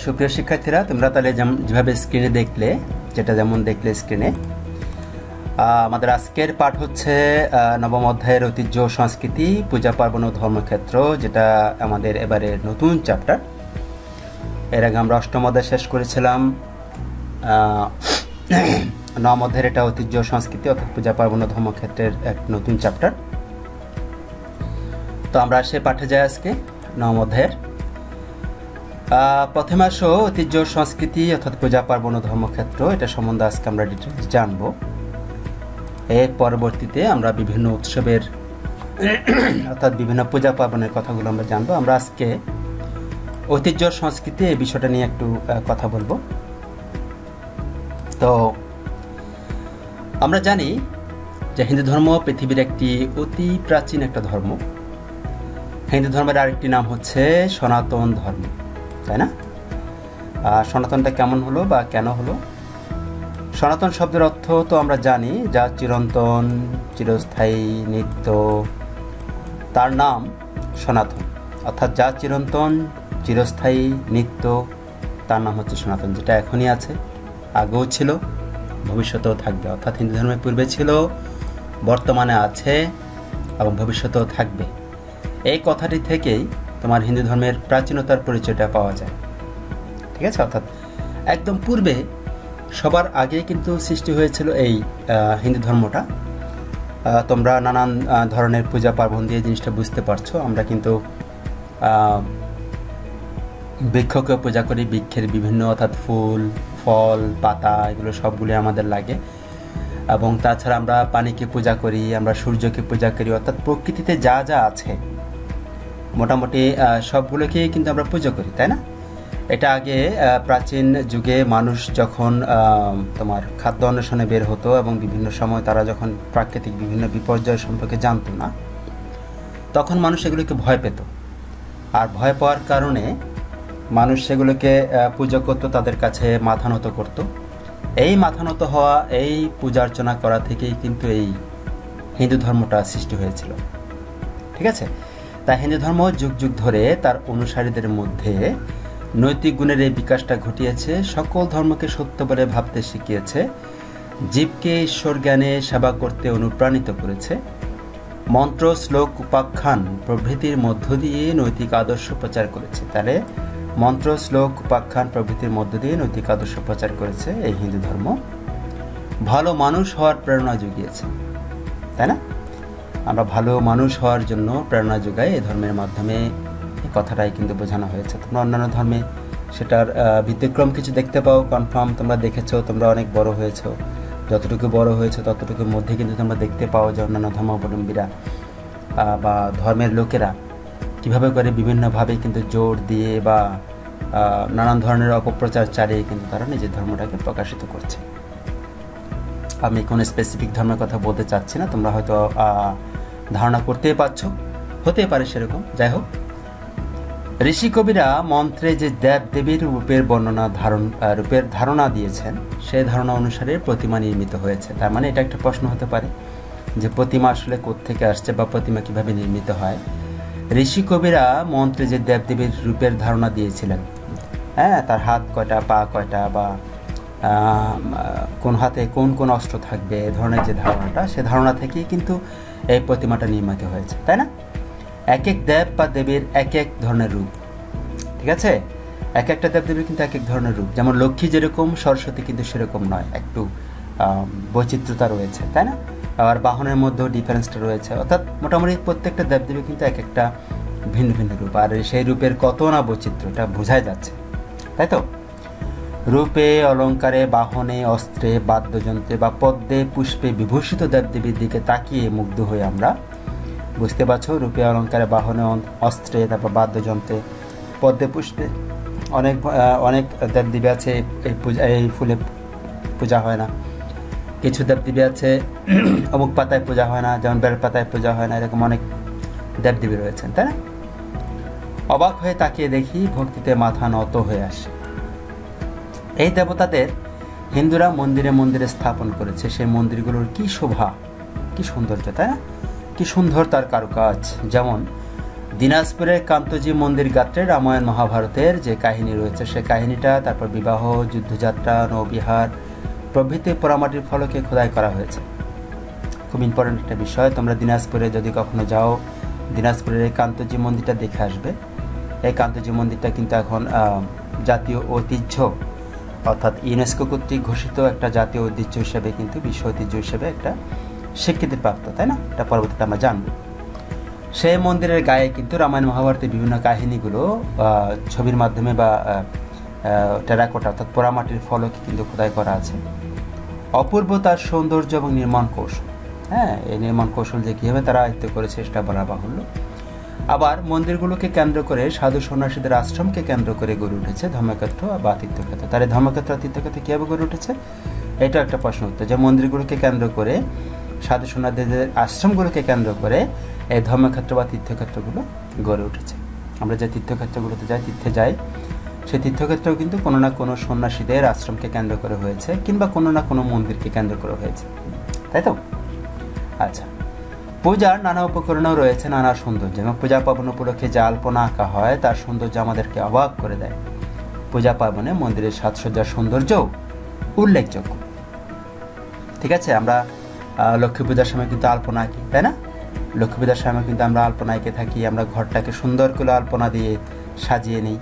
সুপ্রিয় শিক্ষার্থীরা, তোমরা তাহলে যেভাবে স্ক্রিনে দেখলে, যেমন দেখলে স্ক্রিনে, আমাদের আজকের পাঠ হচ্ছে নবম অধ্যায়ের ঐতিহ্য, সংস্কৃতি, পূজা পার্বণ ও ধর্মক্ষেত্র, যেটা আমাদের এবারের নতুন চ্যাপ্টার। এর আগে আমরা অষ্টম অধ্যায় শেষ করেছিলাম। নবম অধ্যায়ের এটা ঐতিহ্য, সংস্কৃতি অর্থাৎ পূজা পার্বণ ও ধর্মক্ষেত্রের এক নতুন চ্যাপ্টার। তো আমরা সে পাঠে যাই আজকে। নবম অধ্যায়ের প্রথমে আসো ঐতিহ্য, সংস্কৃতি অর্থাৎ পূজা পার্বণ ও ধর্মক্ষেত্র, এটা সম্বন্ধে আজকে আমরা ডিটেলস জানবো। এর পরবর্তীতে আমরা বিভিন্ন উৎসবের অর্থাৎ বিভিন্ন পূজা পার্বণের কথাগুলো আমরা জানবো। আমরা আজকে ঐতিহ্য, সংস্কৃতি এই বিষয়টা নিয়ে একটু কথা বলবো। তো আমরা জানি যে হিন্দু ধর্ম পৃথিবীর একটি অতি প্রাচীন একটা ধর্ম। হিন্দু ধর্মের আরেকটি নাম হচ্ছে সনাতন ধর্ম, তাই না? সনাতনটা কেমন হলো বা কেন হলো? সনাতন শব্দের অর্থ তো আমরা জানি, যা চিরন্তন, চিরস্থায়ী, নিত্য, তার নাম সনাতন। অর্থাৎ যা চিরন্তন, চিরস্থায়ী, নিত্য, তার নাম হচ্ছে সনাতন, যেটা এখনই আছে, আগেও ছিল, ভবিষ্যতেও থাকবে। অর্থাৎ হিন্দু ধর্মের পূর্বে ছিল, বর্তমানে আছে এবং ভবিষ্যতেও থাকবে। এই কথাটি থেকেই তোমার হিন্দু ধর্মের প্রাচীনতার পরিচয়টা পাওয়া যায়, ঠিক আছে? অর্থাৎ একদম পূর্বে, সবার আগে কিন্তু সৃষ্টি হয়েছিল এই হিন্দু ধর্মটা। তোমরা নানান ধরনের পূজা পার্বণ দিয়ে জিনিসটা বুঝতে পারছো। আমরা কিন্তু বৃক্ষকে পূজা করি, বৃক্ষের বিভিন্ন অর্থাৎ ফুল, ফল, পাতা, এগুলো সবগুলি আমাদের লাগে। এবং তাছাড়া আমরা পানিকে পূজা করি, আমরা সূর্যকে পূজা করি, অর্থাৎ প্রকৃতিতে যা যা আছে মোটামুটি সবগুলোকেই কিন্তু আমরা পূজা করি, তাই না? এটা আগে প্রাচীন যুগে মানুষ যখন তোমার খাদ্য অন্বেষণে বের হতো এবং বিভিন্ন সময় তারা যখন প্রাকৃতিক বিভিন্ন বিপর্যয় সম্পর্কে জানতো না, তখন মানুষ এগুলোকে ভয় পেত। আর ভয় পাওয়ার কারণে মানুষ সেগুলোকে পূজা করতো, তাদের কাছে মাথা নত করত। এই মাথা নত হওয়া, এই পূজা অর্চনা করা থেকেই কিন্তু এই হিন্দু ধর্মটা সৃষ্টি হয়েছিল, ঠিক আছে? তাই হিন্দু ধর্ম যুগ যুগ ধরে তার অনুসারীদের মধ্যে নৈতিক গুণের এই বিকাশটা ঘটিয়েছে, সকল ধর্মকে সত্য বলে ভাবতে শিখিয়েছে, জীবকে ঈশ্বর জ্ঞানে সেবা করতে অনুপ্রাণিত করেছে, মন্ত্র, শ্লোক, উপাখ্যান প্রভৃতির মধ্য দিয়ে নৈতিক আদর্শ প্রচার করেছে। তাহলে মন্ত্র, শ্লোক, উপাখ্যান প্রভৃতির মধ্য দিয়ে নৈতিক আদর্শ প্রচার করেছে এই হিন্দু ধর্ম। ভালো মানুষ হওয়ার প্রেরণা জুগিয়েছে, তাই না? আমরা ভালো মানুষ হওয়ার জন্য প্রেরণা যোগাই এই ধর্মের মাধ্যমে, এই কথাটাই কিন্তু বোঝানো হয়েছে। তোমরা অন্যান্য ধর্মে সেটার ব্যতিক্রম কিছু দেখতে পাও, কনফার্ম তোমরা দেখেছো, তোমরা অনেক বড় হয়েছো, যতটুকু বড় হয়েছে ততটুকুর মধ্যে কিন্তু তোমরা দেখতে পাও যে অন্যান্য ধর্মাবলম্বীরা বা ধর্মের লোকেরা কীভাবে করে বিভিন্নভাবে কিন্তু জোর দিয়ে বা নানান ধরনের অপপ্রচার চালিয়ে কিন্তু তারা নিজের ধর্মটাকে প্রকাশিত করছে। আমি কোনো স্পেসিফিক ধর্মের কথা বলতে চাচ্ছি না, তোমরা হয়তো ধারণা করতেই পারছো, হতে পারে সেরকম। যাই হোক, ঋষি কবিরা মন্ত্রে যে দেব দেবীর রূপের ধারণা দিয়েছেন, সেই ধারণা অনুসারে প্রতিমা নির্মিত হয়েছে। তার মানে এটা একটা প্রশ্ন হতে পারে যে প্রতিমা আসলে কোত্থেকে আসছে বা প্রতিমা কিভাবে নির্মিত হয়। ঋষি কবিরা মন্ত্রে যে দেব দেবীর রূপের ধারণা দিয়েছিলেন, হ্যাঁ, তার হাত কয়টা, পা কয়টা, বা কোন হাতে কোন কোন অস্ত্র থাকবে, এ ধরনের যে ধারণাটা, সে ধারণা থেকেই কিন্তু এই প্রতিমাটা নির্মিত হয়েছে, তাই না? এক এক দেব বা দেবীর এক এক ধরনের রূপ, ঠিক আছে? এক একটা দেব দেবীর কিন্তু এক এক ধরনের রূপ। যেমন লক্ষ্মী যেরকম, সরস্বতী কিন্তু সেরকম নয়, একটু বৈচিত্র্যতা রয়েছে, তাই না? আবার বাহনের মধ্যেও ডিফারেন্সটা রয়েছে। অর্থাৎ মোটামুটি প্রত্যেকটা দেবদেবী কিন্তু এক একটা ভিন্ন ভিন্ন রূপ, আর সেই রূপের কত না বৈচিত্র্য, এটা বোঝাই যাচ্ছে, তাই তো? রূপে, অলঙ্কারে, বাহনে, অস্ত্রে, বাদ্যযন্ত্রে বা পদ্মে, পুষ্পে বিভূষিত দেবদেবীর দিকে তাকিয়ে মুগ্ধ হয়ে আমরা, বুঝতে পারছো, রূপে, অলঙ্কারে, বাহনে, অস্ত্রে, তারপর বাদ্যযন্ত্রে, পদ্মে, পুষ্পে, অনেক দেবদেবী আছে এই ফুলে পূজা হয় না। কিছু দেবদেবী আছে অমুক পাতায় পূজা হয় না, যেমন বেল পাতায় পূজা হয় না, এরকম অনেক দেবদেবী রয়েছেন, তাই না? অবাক হয়ে তাকিয়ে দেখি ভক্তিতে মাথা নত হয়ে আসে। এই দেবতাদের হিন্দুরা মন্দিরে মন্দিরে স্থাপন করেছে। সেই মন্দিরগুলোর কি শোভা, কি সৌন্দর্য, তাই না? কি সুন্দর তার কারুকাজ। যেমন দিনাজপুরের কান্তজি মন্দির গাত্রে রামায়ণ মহাভারতের যে কাহিনী রয়েছে সে কাহিনীটা, তারপর বিবাহ, যুদ্ধযাত্রা, নৌবিহার প্রভৃতি পোড়ামাটির ফলকে খোদাই করা হয়েছে। খুব ইম্পর্টেন্ট একটা বিষয়। তোমরা দিনাজপুরে যদি কখনো যাও, দিনাজপুরের এই কান্তজি মন্দিরটা দেখে আসবে। এই কান্তজি মন্দিরটা কিন্তু এখন জাতীয় ঐতিহ্য, অর্থাৎ ইউনেস্কো কর্তৃক ঘোষিত একটা জাতীয় ঐতিহ্য হিসেবে, কিন্তু বিশ্ব ঐতিহ্য হিসেবে একটা স্বীকৃতিপ্রাপ্ত, তাই না? এটা পরবর্তীতে আমরা জানব। সেই মন্দিরের গায়ে কিন্তু রামায়ণ মহাভারতের বিভিন্ন কাহিনীগুলো ছবির মাধ্যমে বা টেরাকোটা অর্থাৎ পোড়ামাটির ফলকে কিন্তু খোদাই করা আছে। অপূর্ব তার সৌন্দর্য এবং নির্মাণ কৌশল। হ্যাঁ, এই নির্মাণ কৌশল যে কীভাবে তারা আয়ত্ত করেছে সেটা বলা বাহুল্য। আবার মন্দিরগুলোকে কেন্দ্র করে সাধু সন্ন্যাসীদের আশ্রমকে কেন্দ্র করে গড়ে উঠেছে ধর্মক্ষেত্র বা তীর্থক্ষেত্র। তার এই ধর্মক্ষেত্র তীর্থক্ষেত্র কীভাবে গড়ে উঠেছে, এটা একটা প্রশ্ন উত্তর। যে মন্দিরগুলোকে কেন্দ্র করে, সাধু সন্ন্যাসীদের আশ্রমগুলোকে কেন্দ্র করে এই ধর্মক্ষেত্র বা তীর্থক্ষেত্রগুলো গড়ে উঠেছে। আমরা যে তীর্থক্ষেত্রগুলোতে তীর্থে যাই, সেই তীর্থক্ষেত্রেও কিন্তু কোনো না কোনো সন্ন্যাসীদের আশ্রমকে কেন্দ্র করে হয়েছে, কিংবা কোনো না কোনো মন্দিরকে কেন্দ্র করে হয়েছে, তাই তো? আচ্ছা, পূজার নানা উপকরণও রয়েছে, নানা সৌন্দর্য, এবং পূজা পার্বণ উপলক্ষে যে আলপনা আঁকা হয় তার সৌন্দর্য আমাদেরকে অবাক করে দেয়। পূজা পার্বণে মন্দিরের সাজসজ্জার সৌন্দর্যও উল্লেখযোগ্য। ঠিক আছে, আমরা লক্ষ্মী পূজার সময় কিন্তু আলপনা আঁকি, তাই না? লক্ষ্মী পূজার সময় কিন্তু আমরা আলপনা এঁকে থাকি, আমরা ঘরটাকে সুন্দর করে আলপনা দিয়ে সাজিয়ে নিই,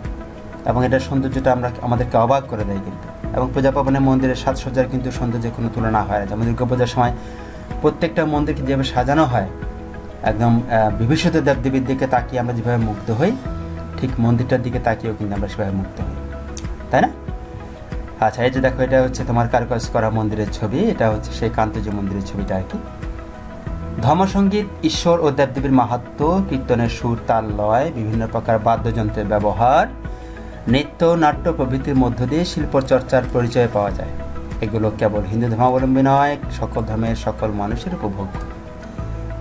এবং এটার সৌন্দর্যটা আমাদেরকে অবাক করে দেয় কিন্তু। এবং পূজা পার্বণে মন্দিরের সাজসজ্জার কিন্তু সৌন্দর্যের কোনো তুলনা হয় না। যেমন দুর্গাপূজার সময় প্রত্যেকটা মন্দিরকে যেভাবে সাজানো হয়, একদম বিভূষিত দেবদেবীর দিকে তাকিয়ে আমরা যেভাবে মুগ্ধ হই, ঠিক মন্দিরটার দিকে তাকিয়েও কিন্তু আমরা সেভাবে মুগ্ধ হই, তাই না? আচ্ছা, এই যে দেখো, এটা হচ্ছে তোমার কারুকাজ করা মন্দিরের ছবি। এটা হচ্ছে সেই কান্তজি মন্দিরের ছবিটা আর কি। ধর্মসঙ্গীত, ঈশ্বর ও দেবদেবীর মাহাত্ম্য, কীর্তনের সুর, তাল, লয়, বিভিন্ন প্রকার বাদ্যযন্ত্রের ব্যবহার, নৃত্য, নাট্য প্রভৃতির মধ্য দিয়ে শিল্প চর্চার পরিচয় পাওয়া যায়। এগুলো কেবল হিন্দু ধর্মাবলম্বী নয়, সকল ধর্মের সকল মানুষের উপভোগ্য।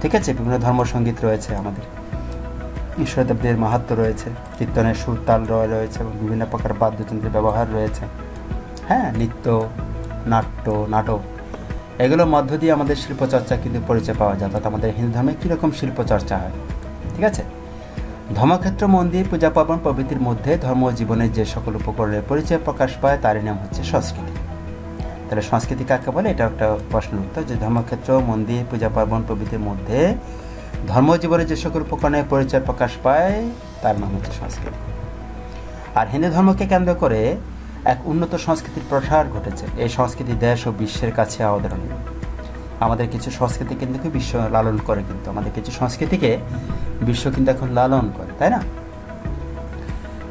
ঠিক আছে, বিভিন্ন ধর্মসঙ্গীত রয়েছে আমাদের, ঈশ্বর দেবদেবীর মাহাত্ম্য রয়েছে, কীর্তনের সুর, তাল, লয় রয়েছে, এবং বিভিন্ন প্রকার বাদ্যযন্ত্রের ব্যবহার রয়েছে। হ্যাঁ, নৃত্য, নাট্য, নাটক, এগুলোর মধ্য দিয়ে আমাদের শিল্পচর্চা কিন্তু পরিচয় পাওয়া যায়, অর্থাৎ আমাদের হিন্দু ধর্মে কীরকম শিল্পচর্চা হয়। ঠিক আছে, ধর্মক্ষেত্র, মন্দির, পূজা পার্বণ প্রভৃতির মধ্যে ধর্ম জীবনের যে সকল উপকরণের পরিচয় প্রকাশ পায় তারই নাম হচ্ছে সংস্কৃতি। তাহলে সংস্কৃতি কাকে বলে, এটা একটা প্রশ্ন উত্তর। যে ধর্মক্ষেত্র, মন্দির, পূজা পার্বণ প্রভৃতির মধ্যে ধর্মজীবনে যে সকল উপকরণের পরিচয় প্রকাশ পায় তার নাম হচ্ছে সংস্কৃতি। আর হিন্দু ধর্মকে কেন্দ্র করে এক উন্নত সংস্কৃতির প্রসার ঘটেছে। এই সংস্কৃতি দেশ ও বিশ্বের কাছে আদরণীয়। আমাদের কিছু সংস্কৃতি কিন্তু বিশ্ব লালন করে, কিন্তু আমাদের কিছু সংস্কৃতিকে বিশ্ব কিন্তু এখন লালন করে, তাই না?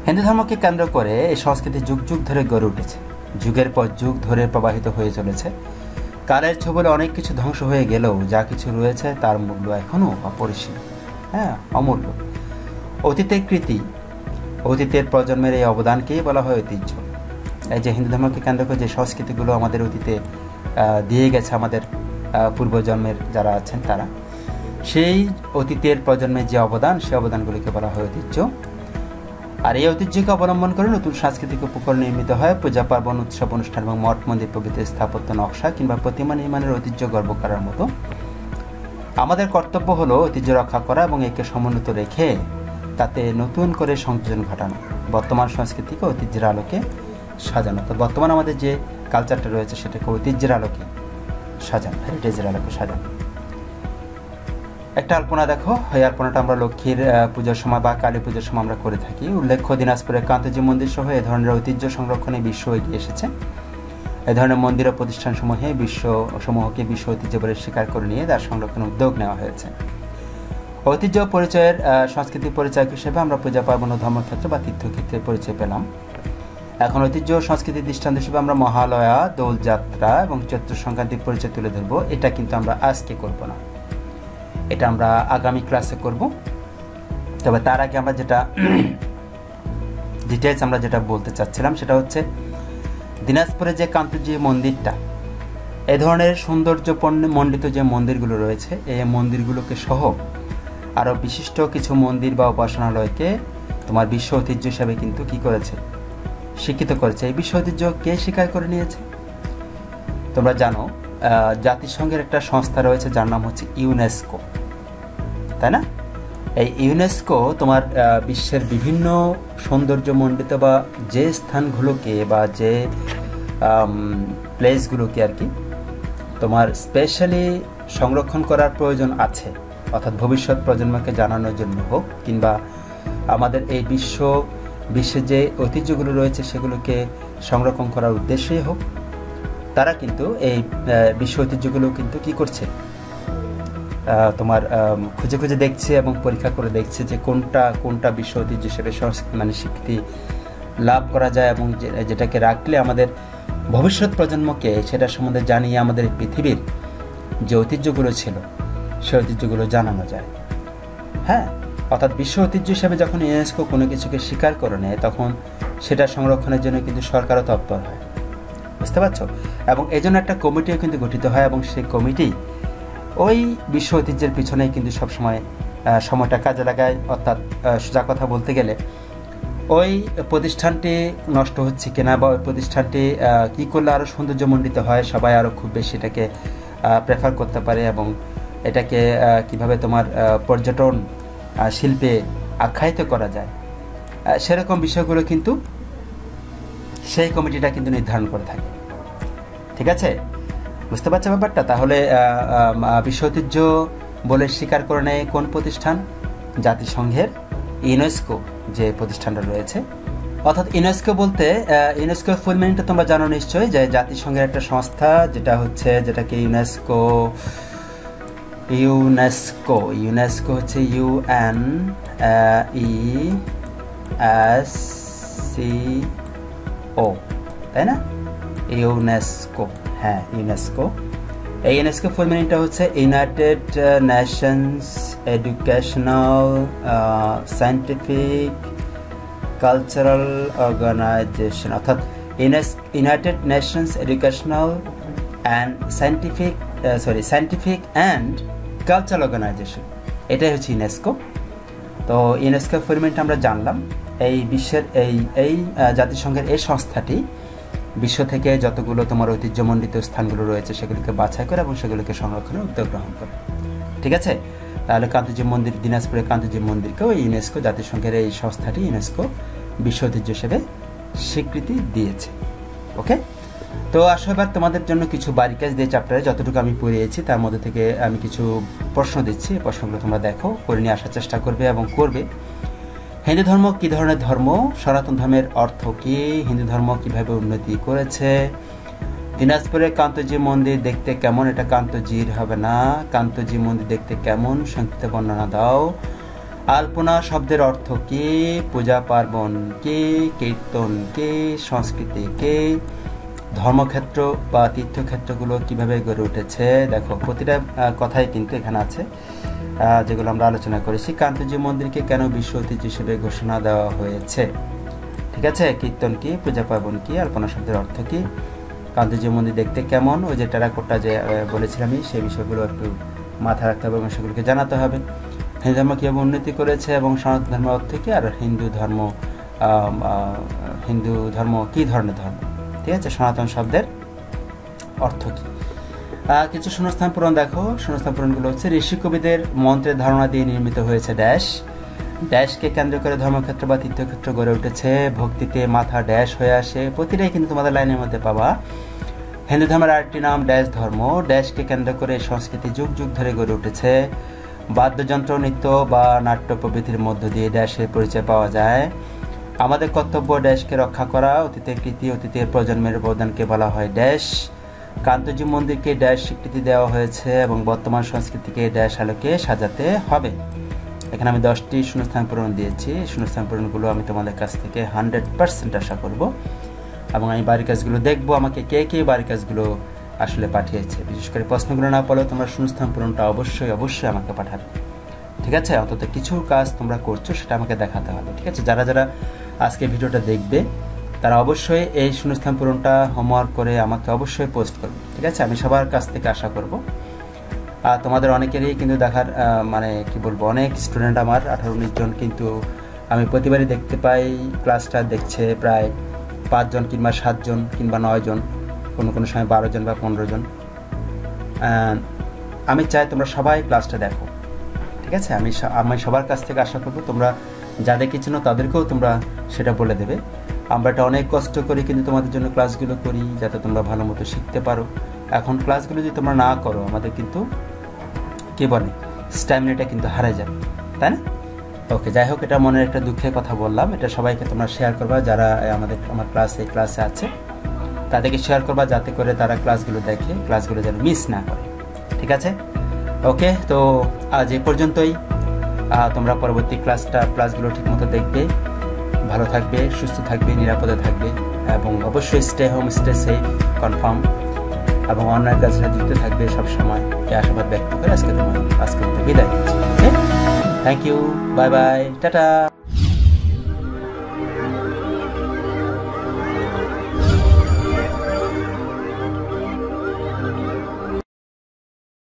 হিন্দু ধর্মকে কেন্দ্র করে এই সংস্কৃতি যুগ যুগ ধরে গড়ে উঠেছে, যুগের পর যুগ ধরে প্রবাহিত হয়ে চলেছে। কালের ছোবলে অনেক কিছু ধ্বংস হয়ে গেলেও যা কিছু রয়েছে তার মূল্য এখনও অপরিসীম, হ্যাঁ, অমূল্য। অতীতের কৃতি, অতীতের প্রজন্মের এই অবদানকেই বলা হয় ঐতিহ্য। এই যে হিন্দু ধর্মকে কেন্দ্র করে যে সংস্কৃতিগুলো আমাদের অতীতে দিয়ে গেছে আমাদের পূর্বজন্মের যারা আছেন তারা, সেই অতীতের প্রজন্মের যে অবদান, সেই অবদানগুলিকে বলা হয় ঐতিহ্য। আর এই ঐতিহ্যকে অবলম্বন করে নতুন সাংস্কৃতিক উপকরণ নির্মিত হয়। পূজা পার্বণ, উৎসব অনুষ্ঠান এবং মঠ মন্দির প্রভৃতির স্থাপত্য, নকশা কিংবা প্রতিমা নির্মাণের ঐতিহ্য গর্ব করার মতো। আমাদের কর্তব্য হলো ঐতিহ্য রক্ষা করা এবং একে সমুন্নত রেখে তাতে নতুন করে সংযোজন ঘটানো, বর্তমান সংস্কৃতিকে ঐতিহ্যের আলোকে সাজানো। তো বর্তমান আমাদের যে কালচারটা রয়েছে সেটাকে ঐতিহ্যের আলোকে সাজানো, হেরিটেজের আলোকে সাজানো। একটা আলপনা দেখো, এই আলপনাটা আমরা লক্ষ্মীর পুজোর সময় বা কালী পুজোর সময় আমরা করে থাকি। উল্লেখ্য, দিনাজপুরের কান্তজি মন্দির সহ এ ধরনের ঐতিহ্য সংরক্ষণে বিশ্ব এগিয়ে এসেছে। এ ধরনের মন্দির ও প্রতিষ্ঠানসমূহকে বিশ্ব ঐতিহ্য বলে স্বীকার করে নিয়ে তার সংরক্ষণের উদ্যোগ নেওয়া হয়েছে। ঐতিহ্য পরিচয়ের সাংস্কৃতিক পরিচয় হিসেবে আমরা পূজা পার্বণ ও ধর্মক্ষেত্র বা তীর্থক্ষেত্রের পরিচয় পেলাম। এখন ঐতিহ্য ও সংস্কৃতির দৃষ্টান্ত হিসেবে আমরা মহালয়া, দোলযাত্রা এবং চৈত্র সংক্রান্তির পরিচয় তুলে ধরবো। এটা কিন্তু আমরা আজকে করব না, এটা আমরা আগামী ক্লাসে করব। তবে তার আগে আমরা যেটা ডিটেলস আমরা যেটা বলতে চাচ্ছিলাম সেটা হচ্ছে দিনাজপুরে যে কান্তজি মন্দিরটা, এ ধরনের সৌন্দর্যমণ্ডিত যে মন্দিরগুলো রয়েছে, এই মন্দিরগুলোকে সহ আরও বিশিষ্ট কিছু মন্দির বা উপাসনালয়কে তোমার বিশ্ব ঐতিহ্য হিসাবে কিন্তু কি করেছে, স্বীকৃত করেছে। এই বিশ্ব ঐতিহ্য কে স্বীকার করে নিয়েছে? তোমরা জানো জাতিসংঘের একটা সংস্থা রয়েছে যার নাম হচ্ছে ইউনেস্কো, তাই না? এই ইউনেস্কো তোমার বিশ্বের বিভিন্ন সৌন্দর্যমণ্ডিত বা যে স্থানগুলোকে বা যে প্লেসগুলোকে আর কি তোমার স্পেশালি সংরক্ষণ করার প্রয়োজন আছে, অর্থাৎ ভবিষ্যৎ প্রজন্মকে জানানোর জন্য হোক কিংবা আমাদের এই বিশ্বের যে ঐতিহ্যগুলো রয়েছে সেগুলোকে সংরক্ষণ করার উদ্দেশ্যেই হোক, তারা কিন্তু এই বিশ্ব ঐতিহ্যগুলো কিন্তু কি করছে, তোমার খুঁজে খুঁজে দেখছে এবং পরীক্ষা করে দেখছে যে কোনটা বিশ্ব ঐতিহ্য হিসেবে মানে স্বীকৃতি লাভ করা যায় এবং যেটাকে রাখলে আমাদের ভবিষ্যৎ প্রজন্মকে সেটা সম্বন্ধে জানিয়ে আমাদের পৃথিবীর যে ঐতিহ্যগুলো ছিল সেই ঐতিহ্যগুলো জানানো যায়। হ্যাঁ, অর্থাৎ বিশ্ব ঐতিহ্য হিসেবে যখন ইউনেস্কো কোনো কিছুকে স্বীকার করে নেয় তখন সেটা সংরক্ষণের জন্য কিন্তু সরকারও তৎপর হয়, বুঝতে পারছো? এবং এই জন্য একটা কমিটিও কিন্তু গঠিত হয় এবং সেই কমিটি ওই বিশ্ব ঐতিহ্যের পিছনেই কিন্তু সবসময় সময়টা কাজে লাগায়। অর্থাৎ সোজা কথা বলতে গেলে ওই প্রতিষ্ঠানটি নষ্ট হচ্ছে কিনা বা ওই প্রতিষ্ঠানটি কী করলে আরও সৌন্দর্যমণ্ডিত হয়, সবাই আরও খুব বেশি এটাকে প্রেফার করতে পারে এবং এটাকে কিভাবে তোমার পর্যটন শিল্পে আখ্যায়িত করা যায়, সেরকম বিষয়গুলো কিন্তু সেই কমিটিটা কিন্তু নির্ধারণ করে থাকে। ঠিক আছে, বুঝতে পারছো ব্যাপারটা? তাহলে বিশ্ব ঐতিহ্য বলে স্বীকার করে নেয় কোন প্রতিষ্ঠান? জাতিসংঘের ইউনেস্কো যে প্রতিষ্ঠানটা রয়েছে। অর্থাৎ ইউনেস্কো বলতে ইউনেস্কো ফুল মিনিংটা তোমরা জানো নিশ্চয়ই, যে জাতিসংঘের একটা সংস্থা যেটাকে ইউনেস্কো হচ্ছে UNESCO, তাই না? ইউনেস্কো, হ্যাঁ ইউনেস্কো। এই ইউনেস্কো ফুল মিনিংটা হচ্ছে United Nations Educational Scientific Cultural Organization, অর্থাৎ United Nations Educational and Scientific and Cultural Organization, এটাই হচ্ছে ইউনেস্কো। তো ইউনেস্কো ফুল মিনিংটা আমরা জানলাম। এই বিশ্বের এই জাতিসংঘের এই সংস্থাটি বিশ্ব থেকে যতগুলো তোমার ঐতিহ্যমণ্ডিত স্থানগুলো রয়েছে সেগুলিকে বাছাই করে এবং সেগুলিকে সংরক্ষণের উদ্যোগ গ্রহণ করে। ঠিক আছে, তাহলে কান্তজি মন্দির, দিনাজপুরের কান্তজি মন্দিরকেও ইউনেস্কো, জাতিসংঘের এই সংস্থাটি ইউনেস্কো বিশ্ব ঐতিহ্য হিসেবে স্বীকৃতি দিয়েছে। ওকে, তো আসো এবার তোমাদের জন্য কিছু বাড়ি কাজ দিয়ে চ্যাপ্টারে যতটুকু আমি পড়িয়েছি তার মধ্যে থেকে আমি কিছু প্রশ্ন দিচ্ছি। প্রশ্নগুলো তোমরা দেখো, করে নিয়ে আসার চেষ্টা করবে এবং করবে। হিন্দু ধর্ম কী ধরনের ধর্ম? সনাতন ধর্মের অর্থ কী? হিন্দু ধর্ম কীভাবে উন্নতি করেছে? দিনাজপুরের কান্তজি মন্দির দেখতে কেমন? এটা কান্তজির হবে না, কান্তজি মন্দির দেখতে কেমন? সংক্ষিপ্ত বর্ণনা দাও। আলপনা শব্দের অর্থ কী? পূজা পার্বণ কী? কীর্তন কী? সংস্কৃতি কী? ধর্মক্ষেত্র বা তীর্থক্ষেত্রগুলো কিভাবে গড়ে উঠেছে? দেখো প্রতিটা কথাই কিন্তু এখানে আছে যেগুলো আমরা আলোচনা করেছি। কান্তজি মন্দিরকে কেন বিশ্ব ঐতিহ্য হিসেবে ঘোষণা দেওয়া হয়েছে? ঠিক আছে, কীর্তন কি? পূজা পার্বণ কি? আলপনা শব্দের অর্থ কি? কান্তজি মন্দির দেখতে কেমন? ওই যে টেরাকোটা যে বলেছিলাম আমি, সেই বিষয়গুলো একটু মাথায় রাখতে হবে এবং সেগুলোকে জানাতে হবে। হিন্দু ধর্ম কীভাবে উন্নতি করেছে এবং সনাতন ধর্মের অর্থ কী? আর হিন্দু ধর্ম কী ধরনের ধর্ম? ঠিক আছে, সনাতন শব্দের অর্থ কী? কিছু শূন্যস্থান পূরণ দেখো। শূন্যস্থান পূরণগুলো হচ্ছে ঋষি কবিদের মন্ত্রের ধারণা দিয়ে নির্মিত হয়েছে ড্যাশকে কেন্দ্র করে ধর্মক্ষেত্র বা তীর্থক্ষেত্র গড়ে উঠেছে। ভক্তিতে মাথা ড্যাশ হয়ে আসে, প্রতিটাই কিন্তু তোমাদের লাইনের মধ্যে পাবা। হিন্দু ধর্মের আরেকটি নাম ড্যাশ ধর্ম, ড্যাশকে কেন্দ্র করে সংস্কৃতি যুগ যুগ ধরে গড়ে উঠেছে। বাদ্যযন্ত্র, নৃত্য বা নাট্য প্রভৃতির মধ্য দিয়ে ড্যাশের পরিচয় পাওয়া যায়। আমাদের কর্তব্য ড্যাশকে রক্ষা করা, অতীতের কৃতি, অতীতের প্রজন্মের অবদানকে বলা হয় ড্যাশ। কান্তজি মন্দিরকে ড্যাশ স্বীকৃতি দেওয়া হয়েছে এবং বর্তমান সংস্কৃতিকে ড্যাশ আলোকে সাজাতে হবে। এখানে আমি 10টি শূন্যস্থান পূরণ দিয়েছি। শূন্যস্থান পূরণগুলো আমি তোমাদের কাছ থেকে 100% আশা করব এবং আমি বাড়ির কাজগুলো দেখবো আমাকে কে বাড়ির কাজগুলো আসলে পাঠিয়েছে। বিশেষ করে প্রশ্নগুলো না পড়লেও তোমরা শূন্যস্থান পূরণটা অবশ্যই আমাকে পাঠাবে। ঠিক আছে, অন্তত কিছু কাজ তোমরা করছো সেটা আমাকে দেখাতে হবে। ঠিক আছে, যারা আজকে ভিডিওটা দেখবে তারা অবশ্যই এই শূন্যস্থান পূরণটা হোমওয়ার্ক করে আমাকে অবশ্যই পোস্ট করবে। ঠিক আছে, আমি সবার কাছ থেকে আশা করব। আর তোমাদের অনেকেরই কিন্তু দেখার মানে কি বলবো, অনেক স্টুডেন্ট আমার 18-19 জন কিন্তু আমি প্রতিবারই দেখতে পাই ক্লাসটা দেখছে প্রায় 5 জন কিংবা 7 জন কিংবা 9 জন, কোনো সময় 12 জন বা 15 জন। আমি চাই তোমরা সবাই ক্লাসটা দেখো। ঠিক ঠিক আছে? আমি সবার কাছ থেকে আশা করব তোমরা যাদেরকে চিনো তাদেরকেও তোমরা সেটা বলে দেবে। আমরা এটা অনেক কষ্ট করি কিন্তু তোমাদের জন্য ক্লাসগুলো করি যাতে তোমরা ভালো মতো শিখতে পারো। এখন ক্লাসগুলো যদি তোমরা না করো আমাদের কিন্তু কী বলে স্ট্যামিনাটা কিন্তু হারিয়ে যাবে, তাই না? ওকে, যাই হোক, এটা মনের একটা দুঃখের কথা বললাম। এটা সবাইকে তোমরা শেয়ার করবা, যারা আমার ক্লাসে আছে তাদেরকে শেয়ার করবা যাতে করে তারা ক্লাসগুলো দেখে, ক্লাসগুলো যেন মিস না করে, ঠিক আছে? ওকে, তো আজ এই পর্যন্তই। তোমরা পরবর্তী ক্লাসগুলো ঠিকমতো দেখবে, ভালো থাকবে, সুস্থ থাকবে, নিরাপদে থাকবে এবং অবশ্যই stay home, stay safe, confirm এবং অন্যান্য কাজের সাথে যুক্ত থাকবে সবসময়। এই আশাবাদ ব্যক্ত করে আজকে মতো বিদায় নিচ্ছি। Okay, thank you, bye bye, tata.